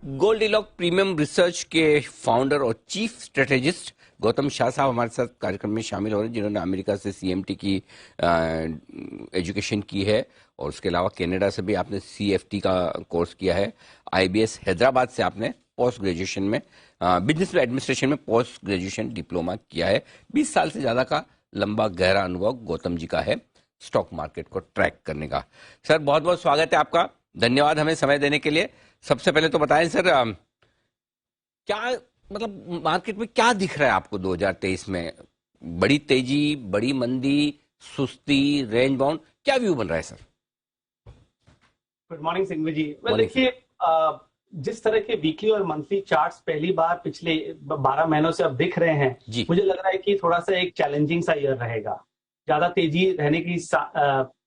Goldilock premium research के founder और chief strategist Gautam Shah साहब हमारे साथ कार्यक्रम में शामिल हो रहे हैं, जिन्होंने अमेरिका से सीएमटी की एजुकेशन की है और उसके अलावा कनाडा से भी आपने सीएफटी का कोर्स किया है। आईबीएस हैदराबाद से आपने पोस्ट ग्रेजुएशन में बिजनेस एडमिनिस्ट्रेशन में पोस्ट ग्रेजुएशन डिप्लोमा किया है। 20 साल से ज्यादा का लंबा गहरा अनुभव गौतम जी का है स्टॉक मार्केट को ट्रैक करने का। सर बहुत बहुत स्वागत है आपका, धन्यवाद हमें समय देने के लिए। सबसे पहले तो बताएं सर, क्या मतलब मार्केट में क्या दिख रहा है आपको 2023 में? बड़ी तेजी, बड़ी मंदी, सुस्ती, रेंज बाउंड, क्या व्यू बन रहा है सर? गुड मॉर्निंग सिंघवी जी। देखिए, जिस तरह के वीकली और मंथली चार्ट्स पहली बार पिछले 12 महीनों से अब दिख रहे हैं, मुझे लग रहा है कि थोड़ा सा एक चैलेंजिंग सा ईयर रहेगा। ज्यादा तेजी रहने की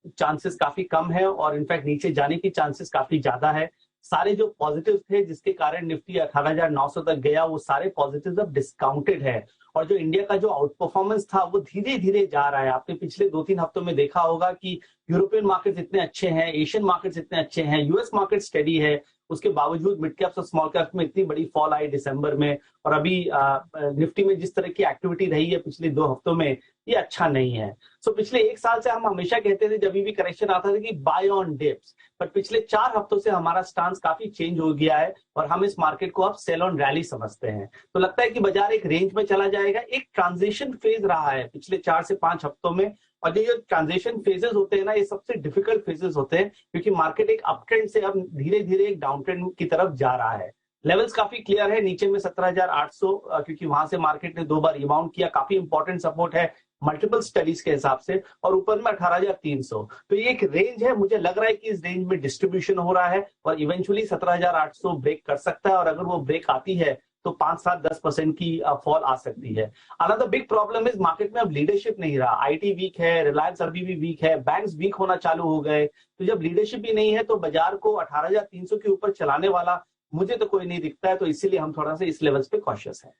चांसेस काफी कम है और इनफैक्ट नीचे जाने की चांसेस काफी ज्यादा है। सारे जो पॉजिटिव थे जिसके कारण निफ्टी 18,900 तक गया, वो सारे पॉजिटिव्स अब डिस्काउंटेड है और जो इंडिया का जो आउट परफॉर्मेंस था वो धीरे धीरे जा रहा है। आपने पिछले 2-3 हफ्तों में देखा होगा कि यूरोपियन मार्केट्स इतने अच्छे हैं, एशियन मार्केट्स इतने अच्छे हैं, यूएस मार्केट स्टेडी है, उसके बावजूद मिड कैप्स और स्मॉल कैप्स में इतनी बड़ी फॉल आई दिसंबर में। और अभी निफ्टी में जिस तरह की एक्टिविटी रही है पिछले 2 हफ्तों में, ये अच्छा नहीं है। सो पिछले 1 साल से हम हमेशा कहते थे जब भी करेक्शन आता था कि बाय ऑन डिप्स, पर पिछले 4 हफ्तों से हमारा स्टांस काफी चेंज हो गया है और हम इस मार्केट को अब सेल ऑन रैली समझते हैं। तो लगता है कि बाजार एक रेंज में चला जाएगा। एक ट्रांजिशन फेज रहा है पिछले 4 से 5 हफ्तों में, और ये जो ट्रांजिशन फेजेस होते हैं ना, ये सबसे डिफिकल्ट फेजेस होते हैं क्योंकि मार्केट एक अप ट्रेंड से अब धीरे धीरे एक डाउन ट्रेंड की तरफ जा रहा है। लेवल्स काफी क्लियर है, नीचे में 17,800 क्योंकि वहां से मार्केट ने 2 बार रिबाउंड किया, काफी इंपॉर्टेंट सपोर्ट है मल्टीपल स्टडीज के हिसाब से, और ऊपर में 18,300। तो ये एक रेंज है, मुझे लग रहा है कि इस रेंज में डिस्ट्रीब्यूशन हो रहा है और इवेंचुअली 17,800 ब्रेक कर सकता है, और अगर वो ब्रेक आती है तो 5-7-10% की फॉल आ सकती है। Another big problem is market में अब लीडरशिप नहीं रहा। आईटी वीक है, रिलायंस अभी भी वीक है, बैंक्स वीक होना चालू हो गए। तो जब लीडरशिप ही नहीं है तो बाजार को 18,300 के ऊपर चलाने वाला मुझे तो कोई नहीं दिखता है, तो इसीलिए हम थोड़ा सा इस लेवल्स पे कॉशियस हैं।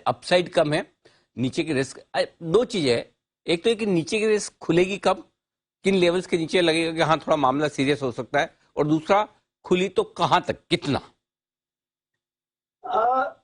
अपसाइड कम है, नीचे की रिस्क 2 चीजें है। एक तो है कि नीचे की रिस्क खुलेगी कब, किन लेवल्स के नीचे लगेगा कि हाँ थोड़ा मामला सीरियस हो सकता है, और दूसरा खुली तो कहां तक, कितना?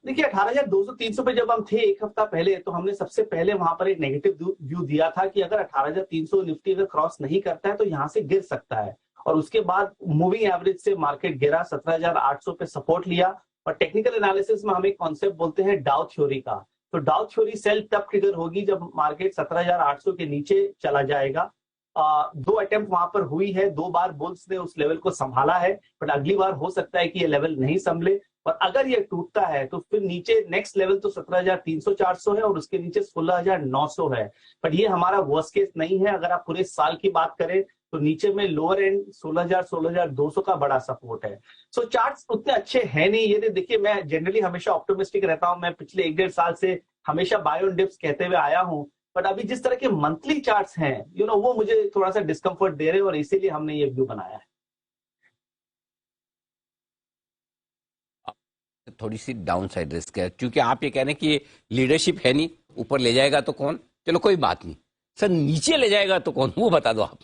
देखिए 18,200-300 पे जब हम थे 1 हफ्ता पहले, तो हमने सबसे पहले वहां पर एक नेगेटिव व्यू दिया था कि अगर 18,300 निफ्टी अगर क्रॉस नहीं करता है तो यहां से गिर सकता है। और उसके बाद मूविंग एवरेज से मार्केट गिरा, 17,800 पे सपोर्ट लिया। और टेक्निकल एनालिसिस में हम एक कॉन्सेप्ट बोलते हैं डाउ थ्योरी का। तो डाउ थ्योरी सेल तब ट्रिगर होगी जब मार्केट 17,800 के नीचे चला जाएगा। 2 अटेम्प्ट वहां पर हुई है, 2 बार बुल्स ने उस लेवल को संभाला है, बट अगली बार हो सकता है कि ये लेवल नहीं संभले, और अगर ये टूटता है तो फिर नीचे नेक्स्ट लेवल तो 17,300-400 है और उसके नीचे 16,900 है। पर ये हमारा वर्स्ट केस नहीं है। अगर आप पूरे साल की बात करें तो नीचे में लोअर एंड 16,000-16,200 का बड़ा सपोर्ट है। सो चार्ट्स उतने अच्छे हैं नहीं। ये देखिए, मैं जनरली हमेशा ऑप्टिमिस्टिक रहता हूं, मैं पिछले 1-1.5 साल से हमेशा बाय ऑन डिप्स कहते हुए आया हूं, बट अभी जिस तरह के मंथली चार्ट्स हैं वो मुझे थोड़ा सा डिस्कंफर्ट दे रहे हैं और इसीलिए हमने ये व्यू बनाया है। थोड़ी सी डाउन साइड रिस्क है, क्योंकि आप ये कह रहे हैं कि लीडरशिप है नहीं, ऊपर ले जाएगा तो कौन, चलो कोई बात नहीं, सर नीचे ले जाएगा तो कौन, वो बता दो आप।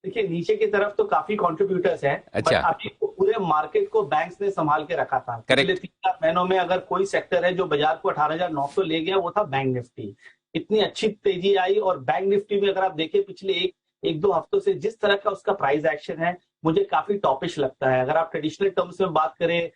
देखिए, नीचे की तरफ तो काफी कंट्रीब्यूटर्स हैं। अच्छा। अभी पूरे मार्केट को बैंक्स ने संभाल के रखा था। पिछले 3-4 महीनों में अगर कोई सेक्टर है जो बाजार को 18,900 ले गया, वो था बैंक निफ्टी। इतनी अच्छी तेजी आई, और बैंक निफ्टी में अगर आप देखें पिछले 1-2 हफ्तों से जिस तरह का उसका प्राइस एक्शन है, मुझे काफी टॉपिश लगता है। अगर आप ट्रेडिशनल टर्म्स में बात करें,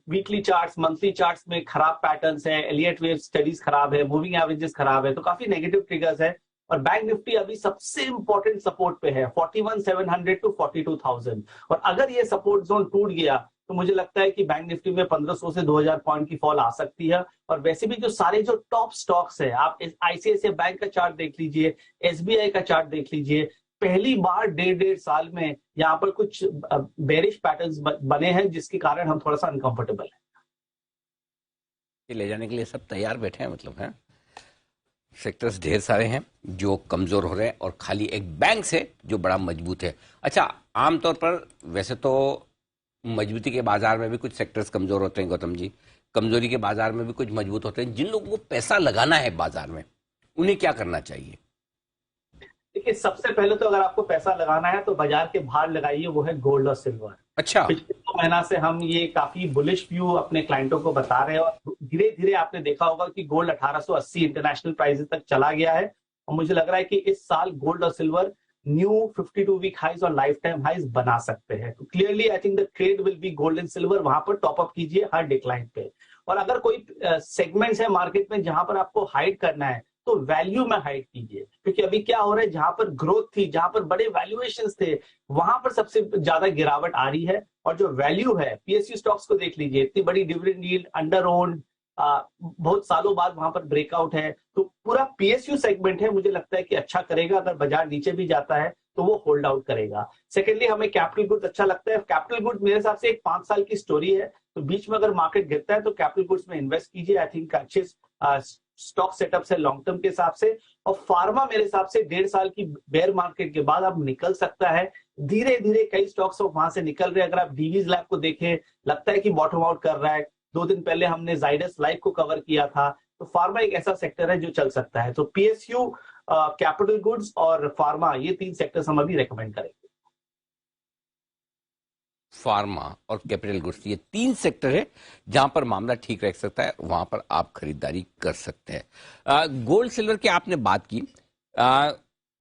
वीकली चार्ट्स, मंथली चार्ट्स में खराब पैटर्न्स हैं, एलियट वेव स्टडीज खराब है, मूविंग एवरेजेस खराब है, तो काफी नेगेटिव ट्रिगर्स है। और बैंक निफ्टी अभी सबसे इंपॉर्टेंट सपोर्ट पे है, 41,700 टू 42,000। और अगर ये सपोर्ट जोन टूट गया तो मुझे लगता है कि बैंक निफ्टी में 1,500 से 2,000 पॉइंट की फॉल आ सकती है। और वैसे भी जो सारे जो टॉप स्टॉक्स है, आप आईसीआईसीआई बैंक का चार्ट देख लीजिए, एसबीआई का चार्ट देख लीजिए, पहली बार 1.5 साल में यहाँ पर कुछ बेरिश पैटर्न्स बने हैं, जिसके कारण हम थोड़ा सा अनकंफर्टेबल हैं। ले जाने के लिए सब तैयार बैठे हैं, मतलब है सेक्टर्स ढेर सारे हैं जो कमजोर हो रहे हैं और खाली एक बैंक है जो बड़ा मजबूत है। अच्छा, आमतौर पर वैसे तो मजबूती के बाजार में भी कुछ सेक्टर्स कमजोर होते हैं गौतम जी, कमजोरी के बाजार में भी कुछ मजबूत होते हैं। जिन लोगों को पैसा लगाना है बाजार में, उन्हें क्या करना चाहिए? देखिए, सबसे पहले तो अगर आपको पैसा लगाना है तो बाजार के बाहर लगाइए, वो है गोल्ड और सिल्वर। अच्छा। पिछले 2 महीना से हम ये काफी बुलिश व्यू अपने क्लाइंटों को बता रहे हैं और धीरे धीरे आपने देखा होगा कि गोल्ड 1880 इंटरनेशनल प्राइसेस तक चला गया है और मुझे लग रहा है कि इस साल गोल्ड और सिल्वर न्यू 52 वीक हाइज और लाइफ टाइम हाइज बना सकते हैं। तो clearly I think the trade will be gold and silver, वहां पर टॉप अप कीजिए हर डिक्लाइन पे। और अगर कोई सेगमेंट्स है मार्केट में जहां पर आपको हाइड करना है तो वैल्यू में हाइड कीजिए, क्योंकि अभी क्या हो रहा है, जहां पर ग्रोथ थी, जहां पर बड़े वैल्यूएशंस थे, वहां पर सबसे ज्यादा गिरावट आ रही है। और जो वैल्यू है, पीएसयू स्टॉक्स को देख लीजिए, इतनी बड़ी डिविडेंड यील्ड, अंडर ओन्ड, बहुत सालों बाद वहां पर ब्रेकआउट है। तो पूरा पीएसयू सेगमेंट है, मुझे लगता है कि अच्छा करेगा। अगर बाजार नीचे भी जाता है तो वो होल्ड आउट करेगा। सेकेंडली, हमें कैपिटल गुड्स अच्छा लगता है। कैपिटल गुड्स मेरे हिसाब से एक 5 साल की स्टोरी है, तो बीच में अगर मार्केट गिरता है तो कैपिटल गुड्स में इन्वेस्ट कीजिए। आई थिंक अच्छे स्टॉक सेटअप से लॉन्ग टर्म के हिसाब से। और फार्मा मेरे हिसाब से 1.5 साल की बेयर मार्केट के बाद अब निकल सकता है धीरे धीरे। कई स्टॉक्स वहां से निकल रहे हैं। अगर आप डीवीज लैब को देखें, लगता है कि बॉटम आउट कर रहा है। 2 दिन पहले हमने जाइडस लाइफ को कवर किया था। तो फार्मा एक ऐसा सेक्टर है जो चल सकता है। तो पीएसयू, कैपिटल गुड्स और फार्मा, ये 3 सेक्टर्स हम अभी रेकमेंड करेंगे। फार्मा और कैपिटल गुड्स, ये 3 सेक्टर है जहां पर मामला ठीक रह सकता है, वहां पर आप खरीदारी कर सकते हैं। गोल्ड सिल्वर की आपने बात की,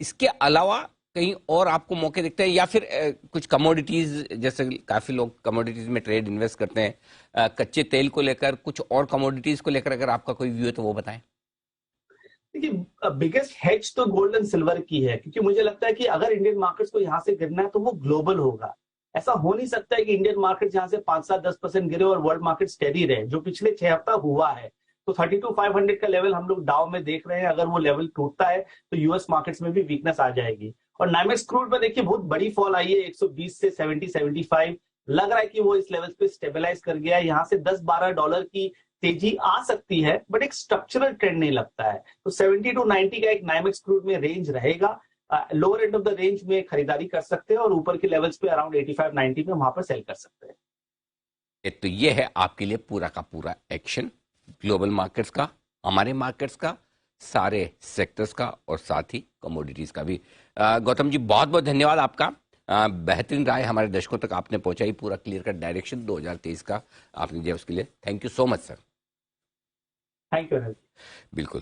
इसके अलावा कहीं और आपको मौके दिखते हैं या फिर कुछ कमोडिटीज, जैसे काफी लोग कमोडिटीज में ट्रेड इन्वेस्ट करते हैं, कच्चे तेल को लेकर, कुछ और कमोडिटीज को लेकर अगर आपका कोई व्यू है तो वो बताएं। देखिए, बिगेस्ट हेज तो गोल्ड एंड सिल्वर की है, क्योंकि मुझे लगता है कि अगर इंडियन मार्केट्स को यहाँ से गिरना है तो वो ग्लोबल होगा। ऐसा हो नहीं सकता है कि इंडियन मार्केट यहाँ से 5-7-10% गिरे और वर्ल्ड मार्केट स्टेडी रहे, जो पिछले 6 हफ्ता हुआ है। तो 32,500 का लेवल हम लोग डाउ में देख रहे हैं। अगर वो लेवल टूटता है तो यूएस मार्केट्स में भी वीकनेस आ जाएगी। और नाइमेक्स क्रूड पर देखिए बहुत बड़ी फॉल आई है, 120 से 70-75। लग रहा है कि वो इस लेवल पे स्टेबलाइज कर गया है। यहाँ से $10-12 की तेजी आ सकती है, बट एक स्ट्रक्चरल ट्रेंड नहीं लगता है। तो 70 to 90 का एक नाइमेक्स क्रूड में रेंज रहेगा। Lower end of the range में खरीदारी कर सकते हैं और ऊपर के लेवल्स पे अराउंड 85-90 में वहां पर सेल कर सकते हैं। तो ये है आपके लिए पूरा का पूरा एक्शन, ग्लोबल मार्केट्स का, हमारे मार्केट्स का, सारे सेक्टर्स का और साथ ही कमोडिटीज का भी। गौतम जी, बहुत बहुत धन्यवाद आपका। बेहतरीन राय हमारे दर्शकों तक आपने पहुंचाई, पूरा क्लियर कट डायरेक्शन 2023 का आपने दिया, उसके लिए thank you so much sir. Thank you. बिल्कुल।